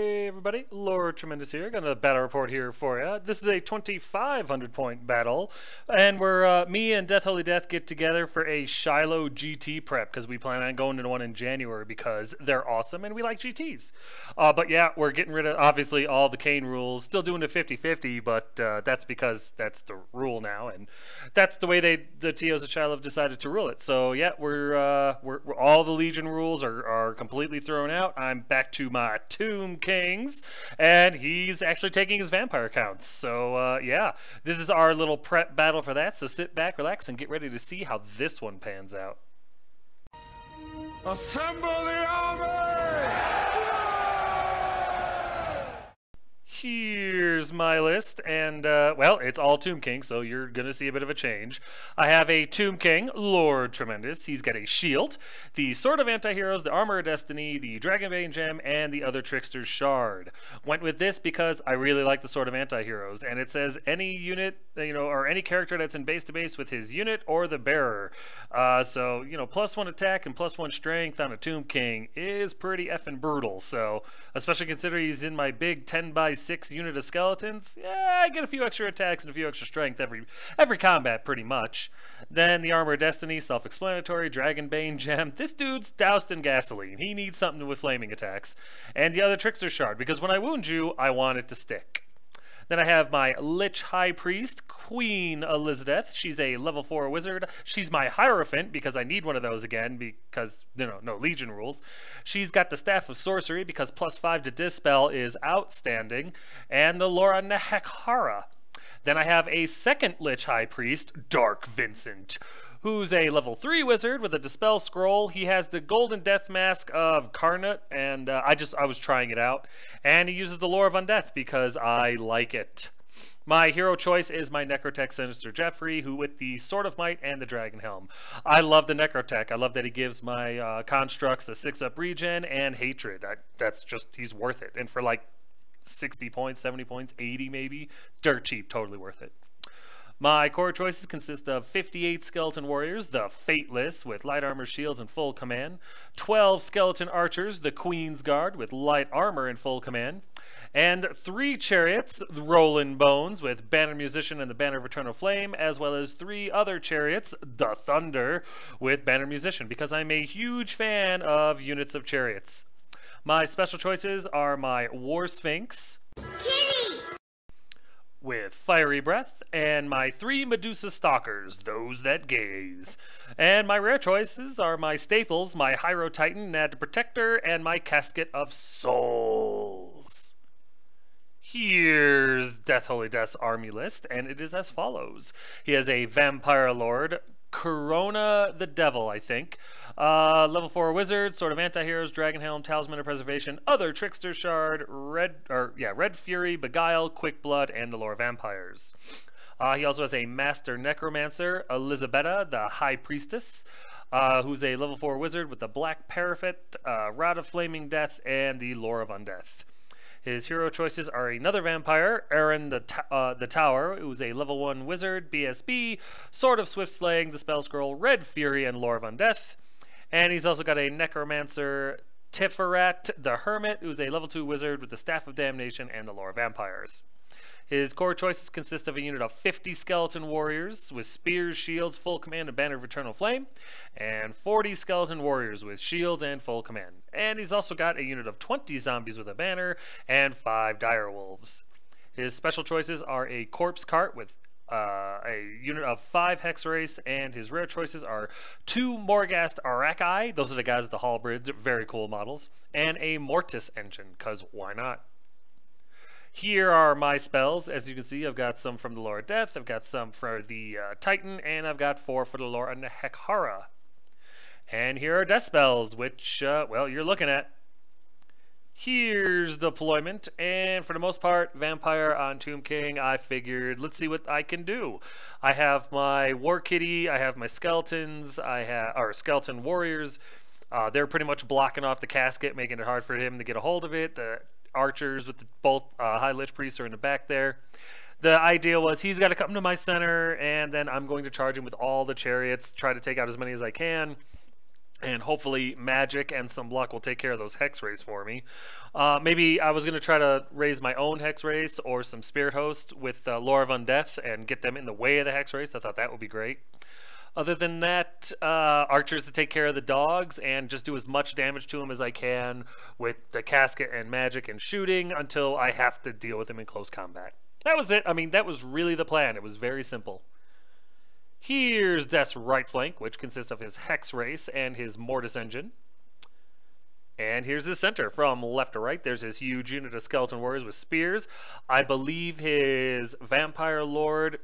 Hey everybody, Lord Tremendous here. Got a battle report here for you. This is a 2,500 point battle, and we're me and Death Holy Death get together for a Shiloh GT prep because we plan on going to one in January because they're awesome and we like GTs. But yeah, we're getting rid of obviously all the Kane rules. Still doing the 50-50, but that's because that's the rule now, and that's the way the TOs at Shiloh have decided to rule it. So yeah, we're all the Legion rules are completely thrown out. I'm back to my Tomb Kings, and he's actually taking his vampire counts. So yeah, this is our little prep battle for that. So sit back, relax, and get ready to see how this one pans out. Assemble the army! Here's my list, and well, it's all Tomb King, so you're gonna see a bit of a change. I have a Tomb King, Lord Tremendous. He's got a shield, the Sword of Anti-Heroes, the Armor of Destiny, the Dragonbane Gem, and the Other Trickster's Shard. Went with this because I really like the Sword of Anti-Heroes, and it says any unit, or any character that's in base to base with his unit or the bearer. So, +1 attack and +1 strength on a Tomb King is pretty effing brutal. So, especially considering he's in my big 10x6 unit of skeletons, yeah, I get a few extra attacks and a few extra strength every combat, pretty much. Then the Armor of Destiny, self-explanatory, Dragonbane Gem. This dude's doused in gasoline. He needs something with flaming attacks. And the Other Trickster Shard, because when I wound you, I want it to stick. Then I have my Lich High Priest, Queen Elizabeth. She's a level 4 wizard. She's my Hierophant because I need one of those again because, no Legion rules. She's got the Staff of Sorcery because +5 to Dispel is outstanding. And the Laura Nehekara. Then I have a second Lich High Priest, Dark Vincent, who's a level 3 wizard with a Dispel Scroll. He has the Golden Death Mask of Karnut, and I was trying it out. And he uses the Lore of Undeath because I like it. My hero choice is my Necrotech Sinister Jeffrey, who with the Sword of Might and the Dragon Helm. I love the Necrotech. I love that he gives my constructs a 6-up regen and hatred. He's worth it. And for like 60 points, 70 points, 80 maybe, dirt cheap, totally worth it. My core choices consist of 58 Skeleton Warriors, the Fateless, with light armor, shields, and full command, 12 Skeleton Archers, the Queen's Guard, with light armor and full command, and 3 Chariots, the Rolling Bones, with Banner Musician and the Banner of Eternal Flame, as well as 3 other Chariots, the Thunder, with Banner Musician, because I'm a huge fan of units of Chariots. My special choices are my War Sphinx, Kitty, with Fiery Breath, and my 3 Medusa Stalkers, those that gaze. And my rare choices are my staples, my Hyro Titan, Nad Protector, and my Casket of Souls. Here's Death Holy Death's army list, and it is as follows. He has a Vampire Lord, Corona the Devil, I think. Level 4 Wizard, Sword of Anti-Heroes, Dragon Helm, Talisman of Preservation, Other Trickster Shard, Red Fury, Beguile, Quick Blood, and the Lore of Vampires. He also has a Master Necromancer, Elizabetta, the High Priestess, who's a level 4 Wizard with the Black Parapet, Rod of Flaming Death, and the Lore of Undeath. His hero choices are another vampire, Aaron the Tower, who's a level 1 wizard, BSB, Sword of Swift Slaying, the Spell Scroll, Red Fury, and Lore of Undeath. And he's also got a necromancer, Tiferet the Hermit, who's a level 2 wizard with the Staff of Damnation and the Lore of Vampires. His core choices consist of a unit of 50 Skeleton Warriors with Spears, Shields, Full Command, and Banner of Eternal Flame, and 40 Skeleton Warriors with Shields and Full Command. And he's also got a unit of 20 Zombies with a Banner and 5 Direwolves. His special choices are a Corpse Cart with a unit of 5 Hex Race, and his rare choices are 2 Morghast Arachai, those are the guys with the halberds, very cool models, and a Mortis Engine, because why not? Here are my spells. As you can see, I've got some from the Lore of Death, I've got some for the Titan, and I've got 4 for the Lore of Nehekara. And here are death spells, which, well, you're looking at. Here's deployment, and for the most part, Vampire on Tomb King. I figured, let's see what I can do. I have my War Kitty, I have my Skeletons, Skeleton Warriors. They're pretty much blocking off the casket, making it hard for him to get a hold of it. The Archers with both High Lich Priests are in the back there. The idea was he's got to come to my center, and then I'm going to charge him with all the Chariots, try to take out as many as I can. And hopefully magic and some luck will take care of those hex rays for me. Maybe I was going to try to raise my own hex race or some spirit host with Lore of Undeath and get them in the way of the hex race. I thought that would be great. Other than that, archers to take care of the dogs and just do as much damage to them as I can with the casket and magic and shooting until I have to deal with them in close combat. That was it. I mean, that was really the plan. It was very simple. Here's Death's right flank, which consists of his Hex Race and his Mortis Engine. And here's his center from left to right. There's his huge unit of Skeleton Warriors with spears. I believe his Vampire Lord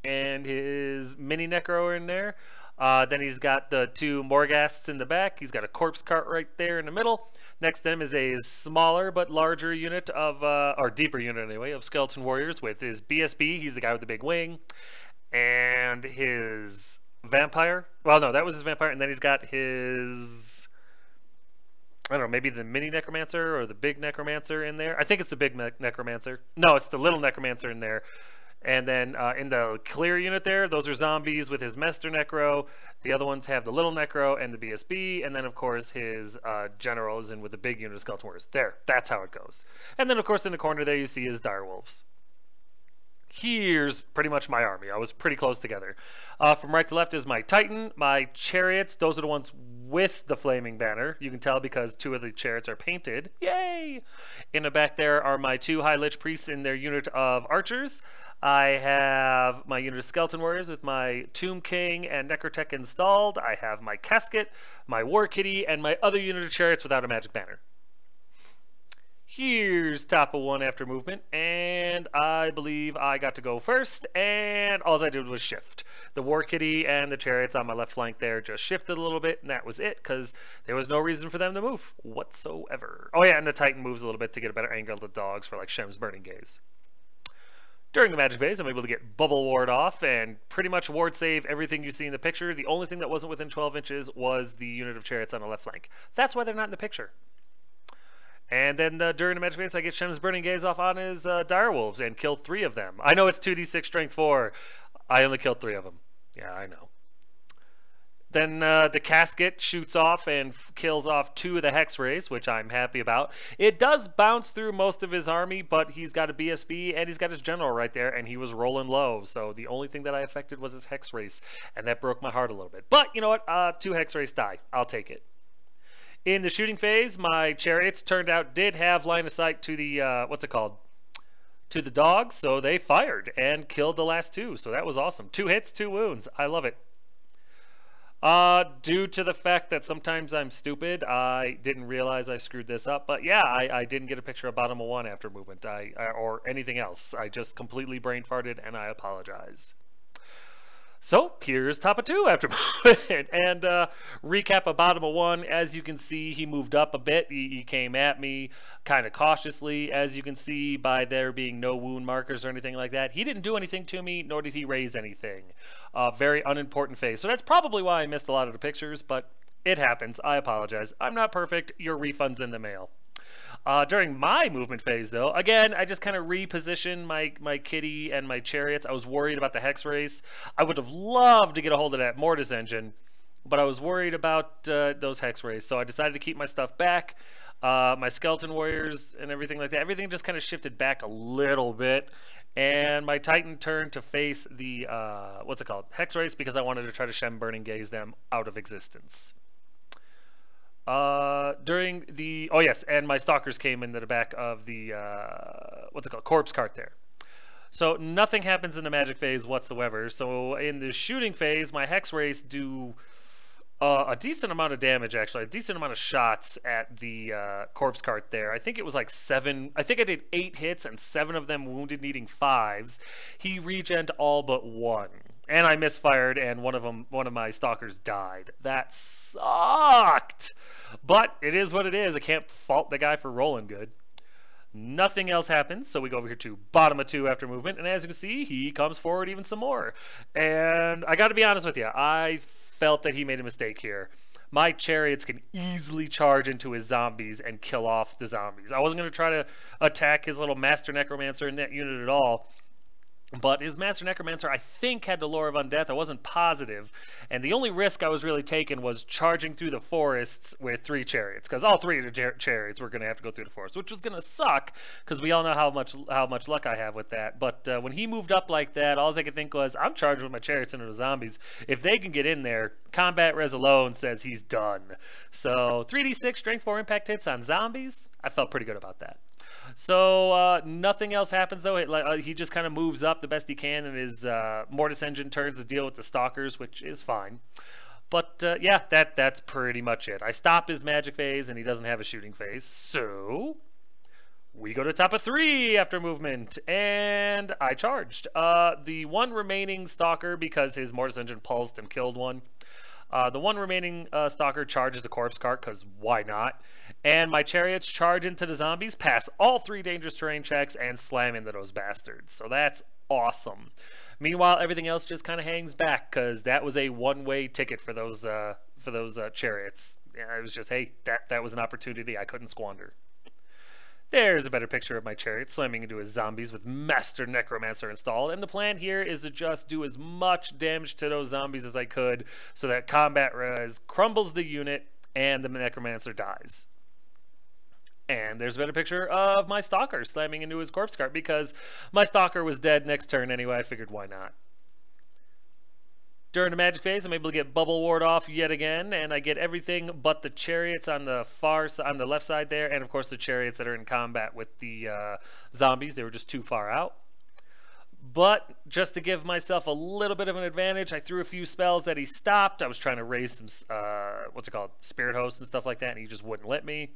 and his Mini Necro are in there. Then he's got the two Morghasts in the back. He's got a Corpse Cart right there in the middle. Next to him is a smaller but larger unit of, or deeper unit anyway, of Skeleton Warriors with his BSB. He's the guy with the big wing. And his vampire. Well, no, that was his vampire. And then he's got his, I don't know, maybe the mini necromancer or the big necromancer in there. I think it's the big necromancer. No, it's the little necromancer in there. And then in the clear unit there, those are zombies with his Master Necro. The other ones have the little Necro and the BSB. And then, of course, his general is in with the big unit of Skeleton Warriors. There, that's how it goes. And then, of course, in the corner there you see his direwolves. Here's pretty much my army. I was pretty close together. From right to left is my Titan, my chariots. Those are the ones with the flaming banner. You can tell because two of the chariots are painted. Yay! In the back there are my two High Lich Priests in their unit of archers. I have my unit of Skeleton Warriors with my Tomb King and Necrotech installed. I have my Casket, my War Kitty, and my other unit of chariots without a magic banner. Here's top of one after movement, and I believe I got to go first, and all I did was shift. The War Kitty and the chariots on my left flank there just shifted a little bit, and that was it, because there was no reason for them to move whatsoever. Oh yeah, and the Titan moves a little bit to get a better angle of the dogs for like Shem's Burning Gaze. During the magic phase, I'm able to get Bubble Ward off and pretty much ward save everything you see in the picture. The only thing that wasn't within 12 inches was the unit of chariots on the left flank. That's why they're not in the picture. And then during the magic phase, I get Shem's Burning Gaze off on his direwolves and kill 3 of them. I know it's 2d6 strength 4. I only killed 3 of them. Yeah, I know. Then the casket shoots off and kills off 2 of the hex rays, which I'm happy about. It does bounce through most of his army, but he's got a BSB and he's got his general right there, and he was rolling low. So the only thing that I affected was his hex race, and that broke my heart a little bit. But you know what? 2 hex rays die. I'll take it. In the shooting phase, my chariots turned out did have line of sight to the, what's it called? To the dogs, so they fired and killed the last 2. So that was awesome. 2 hits, 2 wounds. I love it. Due to the fact that sometimes I'm stupid, I didn't realize I screwed this up. But yeah, I didn't get a picture of bottom of 1 after movement or anything else. I just completely brain farted, and I apologize. So here's top of 2 after movement. And recap of bottom of 1. As you can see, he moved up a bit. He came at me kind of cautiously, as you can see by there being no wound markers or anything like that. He didn't do anything to me, nor did he raise anything. Very unimportant phase. So that's probably why I missed a lot of the pictures, but it happens. I apologize. I'm not perfect. Your refund's in the mail. During my movement phase, though, again, I just kind of repositioned my kitty and my chariots. I was worried about the hex race. I would have loved to get a hold of that Mortis engine, but I was worried about those hex rays, so I decided to keep my stuff back. My skeleton warriors and everything like that. Everything just kind of shifted back a little bit, and my Titan turned to face the, what's it called? Hex race, because I wanted to try to Shem Burning Gaze them out of existence. During the, oh yes, and my stalkers came into the back of the, what's it called, corpse cart there. So nothing happens in the magic phase whatsoever. So in the shooting phase, my hex rays do a decent amount of damage, actually, a decent amount of shots at the corpse cart there. I think it was like 7, I think I did 8 hits and 7 of them wounded, needing 5s. He regened all but 1. And I misfired, and one of my stalkers died. That sucked. But it is what it is. I can't fault the guy for rolling good. Nothing else happens, so we go over here to bottom of 2 after movement, and as you can see, he comes forward even some more. And I got to be honest with you, I felt that he made a mistake here. My chariots can easily charge into his zombies and kill off the zombies. I wasn't going to try to attack his little Master Necromancer in that unit at all. But his Master Necromancer, I think, had the Lore of Undeath. I wasn't positive. And the only risk I was really taking was charging through the forests with 3 chariots. Because all 3 of the chariots were going to have to go through the forest, which was going to suck, because we all know how much luck I have with that. But when he moved up like that, all I could think was, I'm charging with my chariots into the zombies. If they can get in there, combat res alone says he's done. So 3d6 strength 4 impact hits on zombies. I felt pretty good about that. So nothing else happens though. He just kind of moves up the best he can, and his Mortis engine turns to deal with the stalkers, which is fine. But yeah, that's pretty much it. I stop his magic phase, and he doesn't have a shooting phase. So we go to top of 3 after movement, and I charged. The one remaining stalker, because his Mortis engine pulsed and killed one. The one remaining stalker charges the corpse cart, because why not? And my chariots charge into the zombies, pass all 3 dangerous terrain checks, and slam into those bastards. So that's awesome. Meanwhile, everything else just kind of hangs back, because that was a one-way ticket for those chariots. Yeah, it was just, hey, that was an opportunity I couldn't squander. There's a better picture of my chariot slamming into his zombies with Master Necromancer installed, and the plan here is to just do as much damage to those zombies as I could so that combat res crumbles the unit and the Necromancer dies. And there's a better picture of my Stalker slamming into his corpse cart, because my Stalker was dead next turn anyway. I figured, why not? During the magic phase, I'm able to get Bubble Ward off yet again, and I get everything but the chariots on the on the left side there, and of course the chariots that are in combat with the zombies. They were just too far out. But just to give myself a little bit of an advantage, I threw a few spells that he stopped. I was trying to raise some, Spirit Host and stuff like that, and he just wouldn't let me.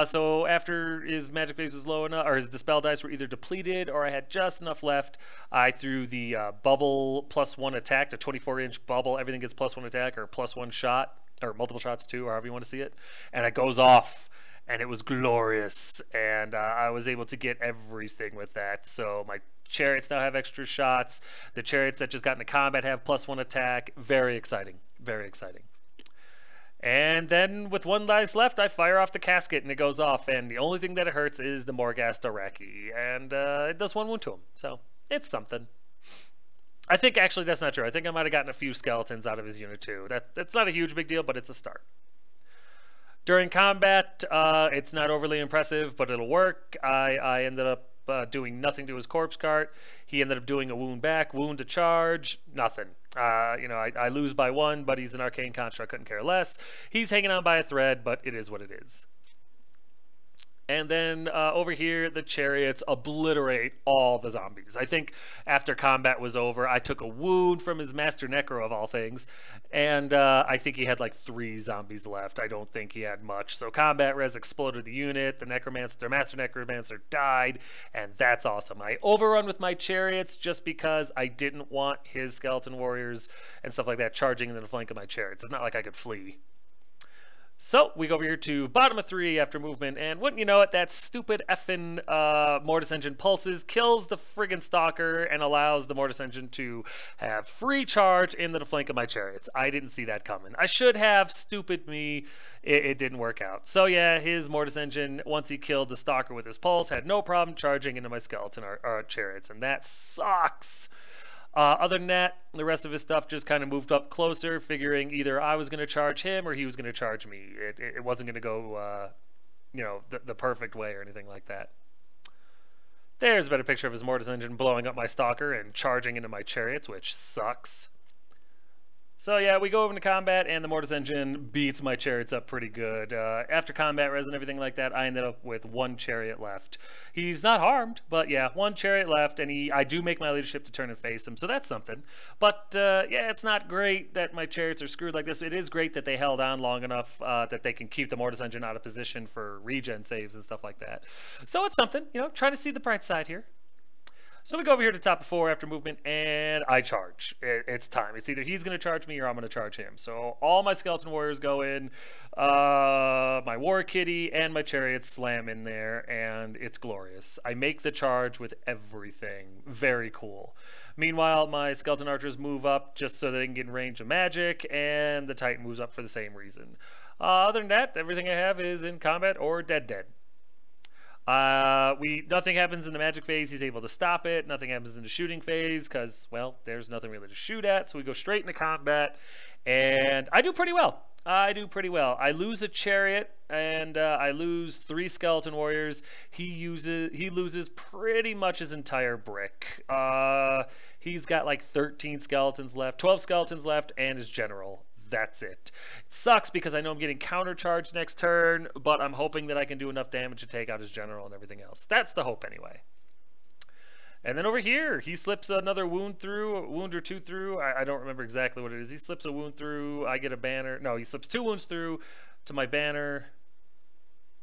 So after his magic phase was low enough, or his dispel dice were either depleted or I had just enough left, I threw the bubble +1 attack, the 24-inch bubble. Everything gets +1 attack or +1 shot, or multiple shots too, or however you want to see it. And it goes off, and it was glorious. And I was able to get everything with that. So my chariots now have extra shots. The chariots that just got into combat have +1 attack. Very exciting. Very exciting. And then with 1 dice left, I fire off the casket and it goes off. And the only thing that it hurts is the Morghast Araki. And it does 1 wound to him. So it's something. I think actually that's not true. I think I might have gotten a few skeletons out of his unit too. That's not a huge big deal, but it's a start. During combat, it's not overly impressive, but it'll work. I ended up doing nothing to his corpse cart. He ended up doing a wound back, wound to charge, nothing. I lose by 1, but he's an arcane construct, couldn't care less. He's hanging on by a thread, but it is what it is. And then over here, the chariots obliterate all the zombies. I think after combat was over, I took a wound from his Master Necro of all things, and I think he had like 3 zombies left. I don't think he had much. So combat res exploded the unit. The Master Necromancer died, and that's awesome. I overrun with my chariots just because I didn't want his skeleton warriors and stuff like that charging into the flank of my chariots. It's not like I could flee. So we go over here to bottom of 3 after movement, and wouldn't you know it, that stupid effing Mortis Engine pulses, kills the friggin' Stalker, and allows the Mortis Engine to have free charge into the flank of my chariots. I didn't see that coming. I should have, stupid me. It didn't work out. So yeah, his Mortis Engine, once he killed the Stalker with his pulse, had no problem charging into my skeleton chariots, and that sucks. Other than that, the rest of his stuff just kind of moved up closer, figuring either I was going to charge him or he was going to charge me. It wasn't going to go, the perfect way or anything like that. There's a better picture of his Mortis Engine blowing up my Stalker and charging into my chariots, which sucks. So yeah, we go over into combat, and the Mortis Engine beats my chariots up pretty good. After combat res and everything like that, I ended up with 1 chariot left. He's not harmed, but yeah, 1 chariot left, and I do make my leadership to turn and face him, so that's something. But yeah, it's not great that my chariots are screwed like this. It is great that they held on long enough that they can keep the Mortis Engine out of position for regen saves and stuff like that. So it's something, try to see the bright side here. So we go over here to top of 4 after movement, and I charge. It's time. It's either he's going to charge me or I'm going to charge him. So all my skeleton warriors go in, my war kitty and my chariots slam in there, and it's glorious. I make the charge with everything. Very cool. Meanwhile, my skeleton archers move up just so they can get in range of magic, and the Titan moves up for the same reason. Other than that, everything I have is in combat or dead. Nothing happens in the magic phase. He's able to stop it. Nothing happens in the shooting phase because, well, there's nothing really to shoot at. So we go straight into combat, and I do pretty well. I lose a chariot, and I lose 3 skeleton warriors. He loses pretty much his entire brick. He's got like 13 skeletons left, 12 skeletons left, and his general. That's it. It sucks because I know I'm getting countercharged next turn, but I'm hoping that I can do enough damage to take out his general and everything else. That's the hope anyway. And then over here, he slips another wound through, a wound or 2 through. I don't remember exactly what it is. He slips a wound through. I get a banner. No, he slips 2 wounds through to my banner.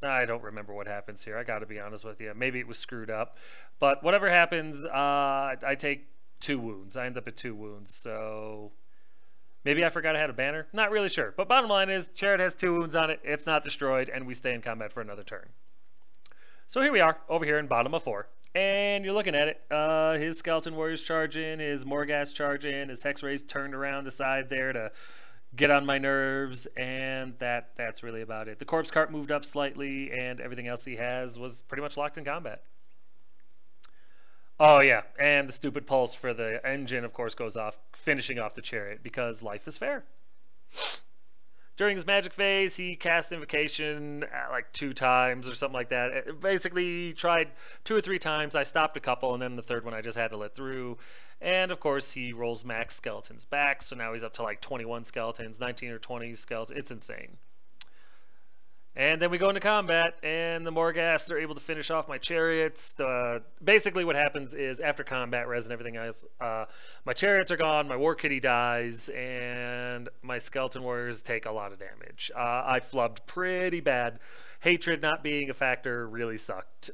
I don't remember what happens here. I got to be honest with you. Maybe it was screwed up. But whatever happens, I take 2 wounds. I end up at 2 wounds. So maybe I forgot I had a banner. Not really sure. But bottom line is, chariot has 2 wounds on it. It's not destroyed, and we stay in combat for another turn. So here we are, over here in bottom of 4. And you're looking at it. His skeleton warriors charge in, his Morghast charge in, his hex rays turned around aside there to get on my nerves, and that's really about it. The corpse cart moved up slightly, and everything else he has was pretty much locked in combat. Oh yeah, and the stupid pulse for the engine, of course, goes off, finishing off the chariot, because life is fair. During his magic phase, he cast Invocation like 2 times or something like that. It basically tried 2 or 3 times. I stopped a couple, and then the third one I just had to let through. And of course, he rolls max skeletons back, so now he's up to like 21 skeletons, 19 or 20 skeletons. It's insane. And then we go into combat, and the Morghasts are able to finish off my chariots. Basically what happens is, after combat res and everything else, my chariots are gone, my war kitty dies, and my skeleton warriors take a lot of damage. I flubbed pretty bad. Hatred not being a factor really sucked.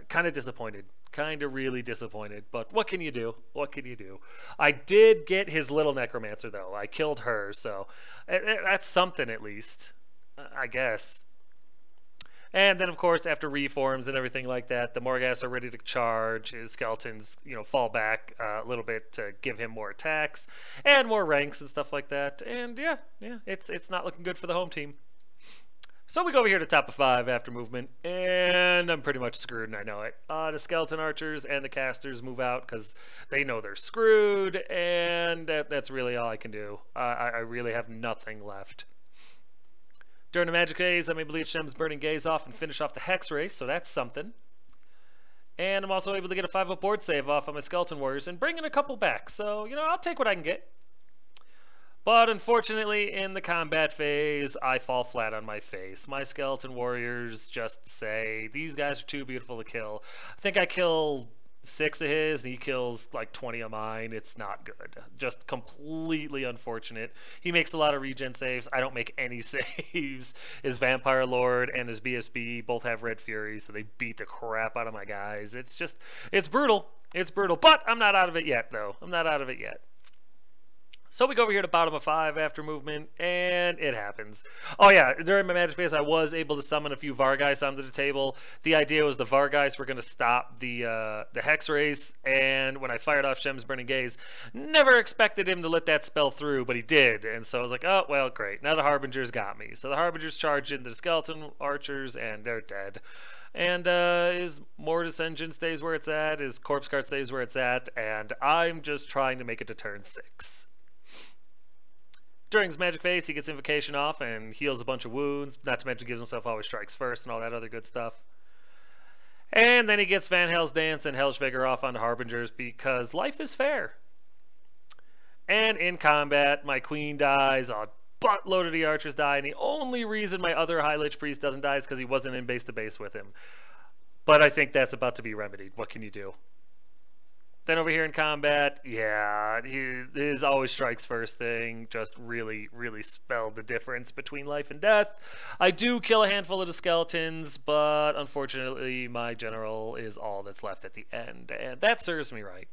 Kind of disappointed. Kind of really disappointed, but what can you do? What can you do? I did get his little necromancer, though. I killed her, so that's something at least. I guess. And then, of course, after reforms and everything like that, the Morghasts are ready to charge. His skeletons, fall back a little bit to give him more attacks and more ranks and stuff like that. And yeah, it's not looking good for the home team. So we go over here to top of 5 after movement, and I'm pretty much screwed, and I know it. The skeleton archers and the casters move out because they know they're screwed, and that's really all I can do. I really have nothing left. During the magic phase, I'm able to get Shem's Burning Gaze off and finish off the Hex Race, so that's something. And I'm also able to get a 5-up board save off on my Skeleton Warriors and bring in a couple back, so, I'll take what I can get. But unfortunately, in the combat phase, I fall flat on my face. My Skeleton Warriors just say, these guys are too beautiful to kill. I think I kill 6 of his, and he kills like 20 of mine. It's not good. Just completely unfortunate. He makes a lot of regen saves. I don't make any saves. His Vampire Lord and his BSB both have Red Fury, so they beat the crap out of my guys. It's brutal. It's brutal. But I'm not out of it yet, though. I'm not out of it yet. So we go over here to bottom of 5 after movement, and it happens. Oh yeah, during my magic phase, I was able to summon a few Vargeist onto the table. The idea was the Vargeist were going to stop the Hex Race, and when I fired off Shem's Burning Gaze, never expected him to let that spell through, but he did. And so I was like, oh, well, great. Now the Harbingers got me. So the Harbingers charge into the Skeleton Archers, and they're dead. And his Mortis Engine stays where it's at, his Corpse Cart stays where it's at, and I'm just trying to make it to turn 6. During his magic phase, he gets Invocation off and heals a bunch of wounds, not to mention gives himself always strikes first and all that other good stuff. And then he gets Van Hell's Dance and Hellish Vigor off onto Harbingers because life is fair. And in combat, my queen dies, a buttload of the archers die, and the only reason my other High Lich Priest doesn't die is because he wasn't in base to base with him. But I think that's about to be remedied. What can you do? Then over here in combat, yeah, his always strikes first thing just really, really spelled the difference between life and death. I do kill a handful of the skeletons, but unfortunately my general is all that's left at the end, and that serves me right.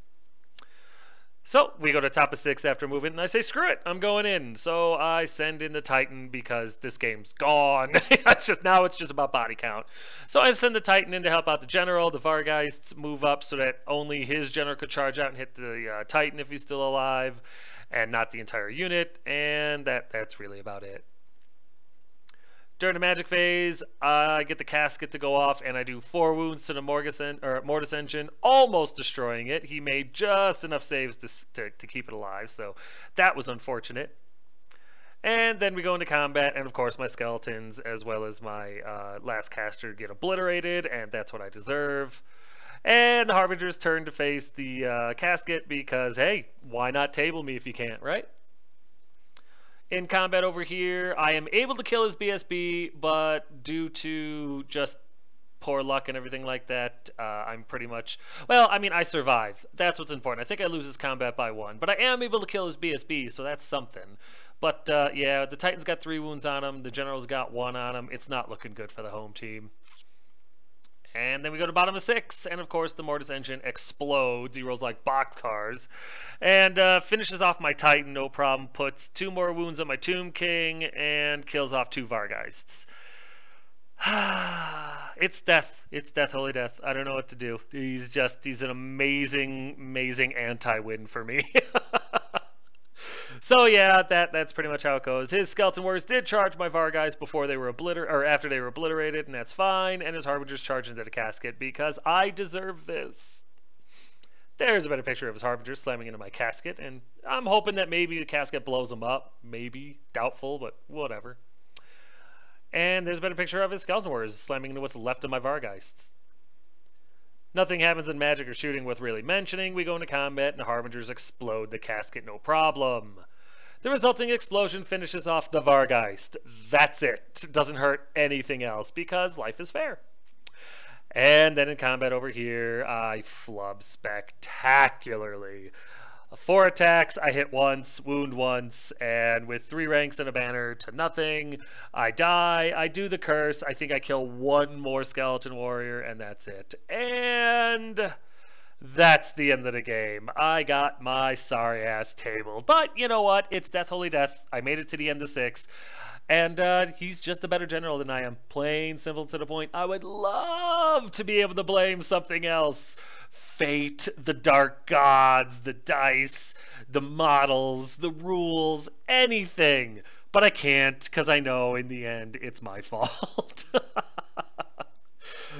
So we go to top of 6 after movement, and I say, screw it, I'm going in. So I send in the Titan because this game's gone. It's just about body count. So I send the Titan in to help out the general. The Vargeists move up so that only his general could charge out and hit the Titan if he's still alive, and not the entire unit. And that's really about it. During the magic phase, I get the casket to go off, and I do 4 wounds to the Mortis engine, almost destroying it. He made just enough saves to keep it alive, so that was unfortunate. And then we go into combat, and of course my skeletons, as well as my last caster, get obliterated, and that's what I deserve. And the Harbinger's turn to face the casket because, hey, why not table me if you can't, right? In combat over here, I am able to kill his BSB, but due to just poor luck and everything like that, I'm pretty much... Well, I mean, I survive. That's what's important. I think I lose his combat by 1, but I am able to kill his BSB, so that's something. But, yeah, the Titan's got 3 wounds on him. The General's got 1 on him. It's not looking good for the home team. And then we go to bottom of 6, and of course the Mortis engine explodes. He rolls like boxcars. And finishes off my Titan, no problem. Puts 2 more wounds on my Tomb King, and kills off 2 Vargheists. It's death. It's death, holy death. I don't know what to do. He's an amazing, amazing anti-win for me. So yeah, that's pretty much how it goes. His Skeleton Warriors did charge my Vargheists before they were after they were obliterated, and that's fine. And his Harbingers charged into the casket because I deserve this. There's a better picture of his Harbingers slamming into my casket, and I'm hoping that maybe the casket blows him up. Maybe. Doubtful, but whatever. And there's a better picture of his Skeleton Warriors slamming into what's left of my Vargheists. Nothing happens in magic or shooting worth really mentioning. We go into combat, and the Harbingers explode the casket, no problem. The resulting explosion finishes off the Vargheist. That's it. Doesn't hurt anything else, because life is fair. And then in combat over here, I flub spectacularly. 4 attacks, I hit once, wound once, and with 3 ranks and a banner to nothing, I die. I do the curse. I think I kill 1 more Skeleton Warrior, and that's it. And that's the end of the game. I got my sorry ass tabled. But you know what? It's death, holy death. I made it to the end of 6. And he's just a better general than I am. Plain, simple, to the point. I would love to be able to blame something else. Fate, the dark gods, the dice, the models, the rules, anything. But I can't, because I know in the end it's my fault.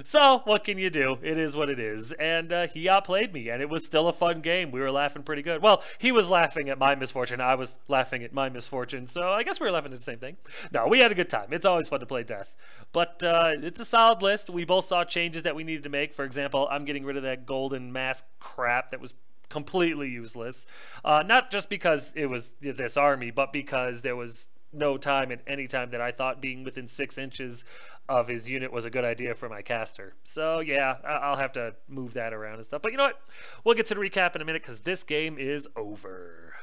So, what can you do? It is what it is. And he outplayed me, and it was still a fun game. We were laughing pretty good. Well, he was laughing at my misfortune. I was laughing at my misfortune. So, I guess we were laughing at the same thing. No, we had a good time. It's always fun to play Death. But it's a solid list. We both saw changes that we needed to make. For example, I'm getting rid of that golden mask crap that was completely useless. Not just because it was this army, but because there was no time at any time that I thought being within 6 inches of his unit was a good idea for my caster. So yeah, I'll have to move that around and stuff. But you know what? We'll get to the recap in a minute because this game is over.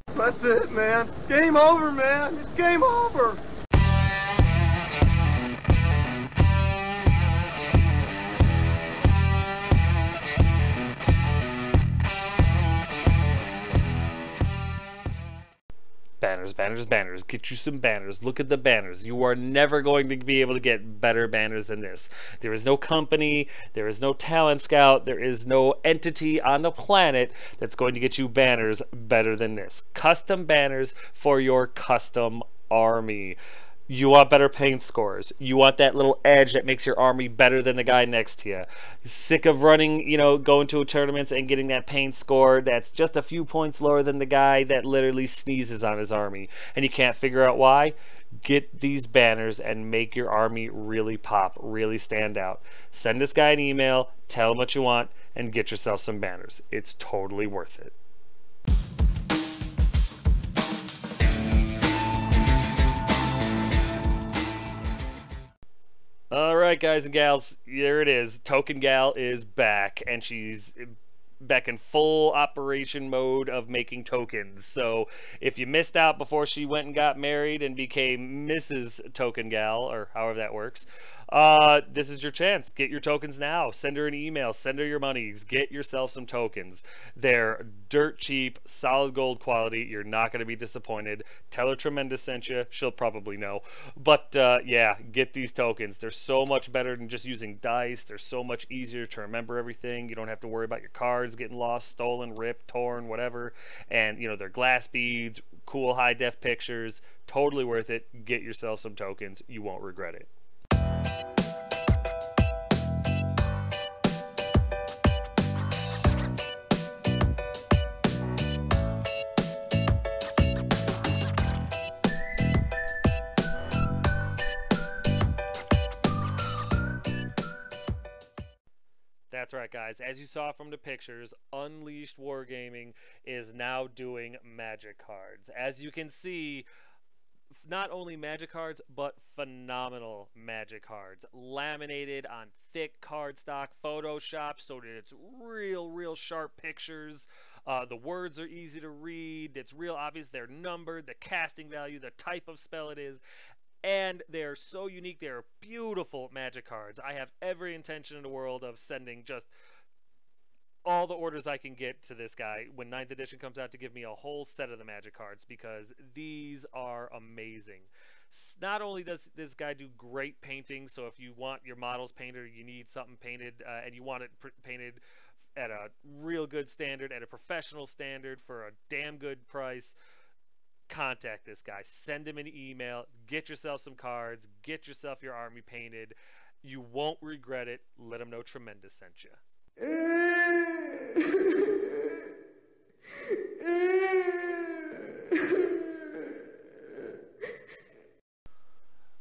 That's it, man. Game over, man. It's game over. Banners, banners, banners. Get you some banners. Look at the banners. You are never going to be able to get better banners than this. There is no company, there is no talent scout, there is no entity on the planet that's going to get you banners better than this. Custom banners for your custom army. You want better paint scores. You want that little edge that makes your army better than the guy next to you. Sick of running, going to tournaments and getting that paint score that's just a few points lower than the guy that literally sneezes on his army. And you can't figure out why? Get these banners and make your army really pop, really stand out. Send this guy an email, tell him what you want, and get yourself some banners. It's totally worth it. Alright guys and gals, there it is. Token Gal is back, and she's back in full operation mode of making tokens. So if you missed out before she went and got married and became Mrs. Token Gal, or however that works, this is your chance. Get your tokens now. Send her an email. Send her your monies. Get yourself some tokens. They're dirt cheap, solid gold quality. You're not going to be disappointed. Tell her Tremendous sent you. She'll probably know. But yeah, get these tokens. They're so much better than just using dice. They're so much easier to remember everything. You don't have to worry about your cards getting lost, stolen, ripped, torn, whatever. And, they're glass beads, cool high-def pictures. Totally worth it. Get yourself some tokens. You won't regret it. That's right, guys. As you saw from the pictures, Unleashed Wargaming is now doing magic cards. As you can see, not only magic cards, but phenomenal magic cards. Laminated on thick cardstock, photoshopped so that it's real sharp pictures. The words are easy to read. It's real obvious they're numbered, the casting value, the type of spell it is. And they're so unique. They're beautiful magic cards. I have every intention in the world of sending just all the orders I can get to this guy when 9th edition comes out to give me a whole set of the magic cards, because these are amazing. Not only does this guy do great painting, so if you want your models painted, you need something painted, and you want it painted at a real good standard, at a professional standard for a damn good price, contact this guy. Send him an email. Get yourself some cards. Get yourself your army painted. You won't regret it. Let him know Tremendous sent you.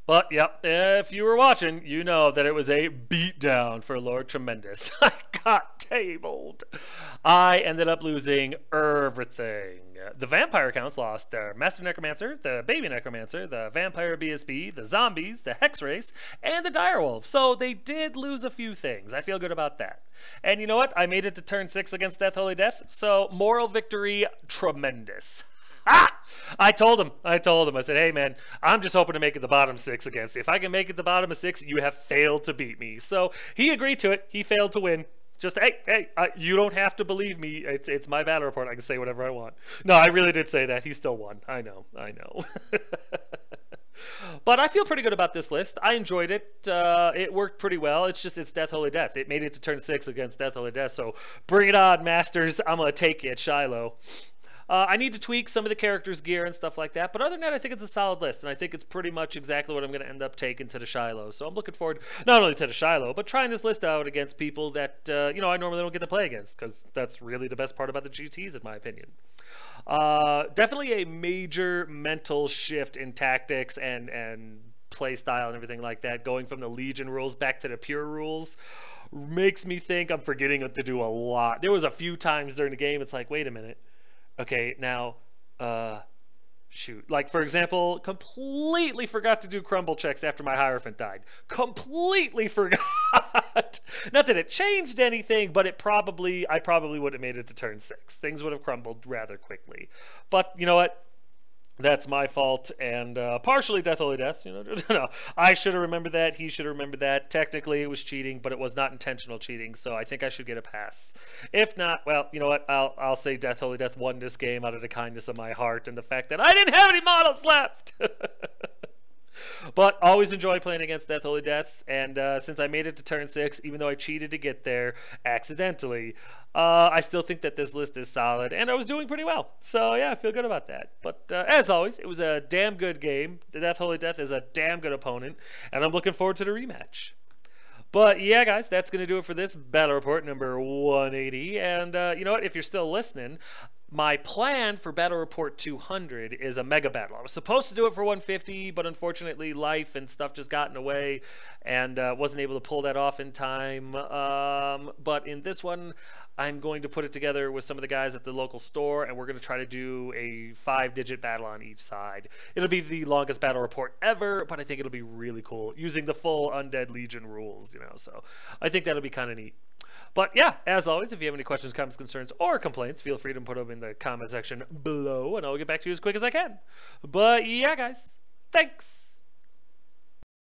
But, yep, if you were watching, you know that it was a beatdown for Lord Tremendous. I got tabled. I ended up losing everything. The vampire counts lost their Master Necromancer, the Baby Necromancer, the Vampire BSB, the Zombies, the Hex Race, and the Direwolf. So they did lose a few things. I feel good about that. And you know what? I made it to turn 6 against Death Holy Death. So moral victory, Tremendous. Ah! I told him. I said, hey, man, I'm just hoping to make it the bottom 6 against you. If I can make it the bottom of 6, you have failed to beat me. So he agreed to it. He failed to win. Just, hey, you don't have to believe me. It's my battle report. I can say whatever I want. No, I really did say that. He still won. I know. But I feel pretty good about this list. I enjoyed it. It worked pretty well. It's Death Holy Death. It made it to turn 6 against Death Holy Death. So bring it on, Masters. I'm going to take you at Shiloh. I need to tweak some of the characters' gear and stuff like that, but other than that, I think it's a solid list, and I think it's pretty much exactly what I'm going to end up taking to the Shiloh. So I'm looking forward not only to the Shiloh, but trying this list out against people that I normally don't get to play against, because that's really the best part about the GTs, in my opinion. Definitely a major mental shift in tactics and play style and everything like that, going from the Legion rules back to the pure rules. Makes me think I'm forgetting to do a lot. There was a few times during the game, it's like, wait a minute. Okay, now, shoot. Like, for example, completely forgot to do crumble checks after my Hierophant died. Completely forgot. Not that it changed anything, but I probably would have made it to turn 6. Things would have crumbled rather quickly. But, you know what? That's my fault, and partially Death Holy Deaths. No, I should have remembered that. He should have remembered that. Technically, it was cheating, but it was not intentional cheating, so I think I should get a pass. If not, well, you know what? I'll say Death Holy Death won this game out of the kindness of my heart and the fact that I didn't have any models left. But always enjoy playing against Death Holy Death, and since I made it to turn 6, even though I cheated to get there accidentally, I still think that this list is solid, and I was doing pretty well. So yeah, I feel good about that. But as always, it was a damn good game. The Death Holy Death is a damn good opponent, and I'm looking forward to the rematch. But yeah, guys, that's going to do it for this Battle Report number 180. And you know what? If you're still listening, my plan for Battle Report 200 is a mega battle. I was supposed to do it for 150, but unfortunately life and stuff just got in the way, and wasn't able to pull that off in time. But in this one, I'm going to put it together with some of the guys at the local store, and we're going to try to do a 5-digit battle on each side. It'll be the longest battle report ever, but I think it'll be really cool, using the full Undead Legion rules, so I think that'll be kind of neat. But yeah, as always, if you have any questions, comments, concerns, or complaints, feel free to put them in the comment section below, and I'll get back to you as quick as I can. But yeah, guys, thanks!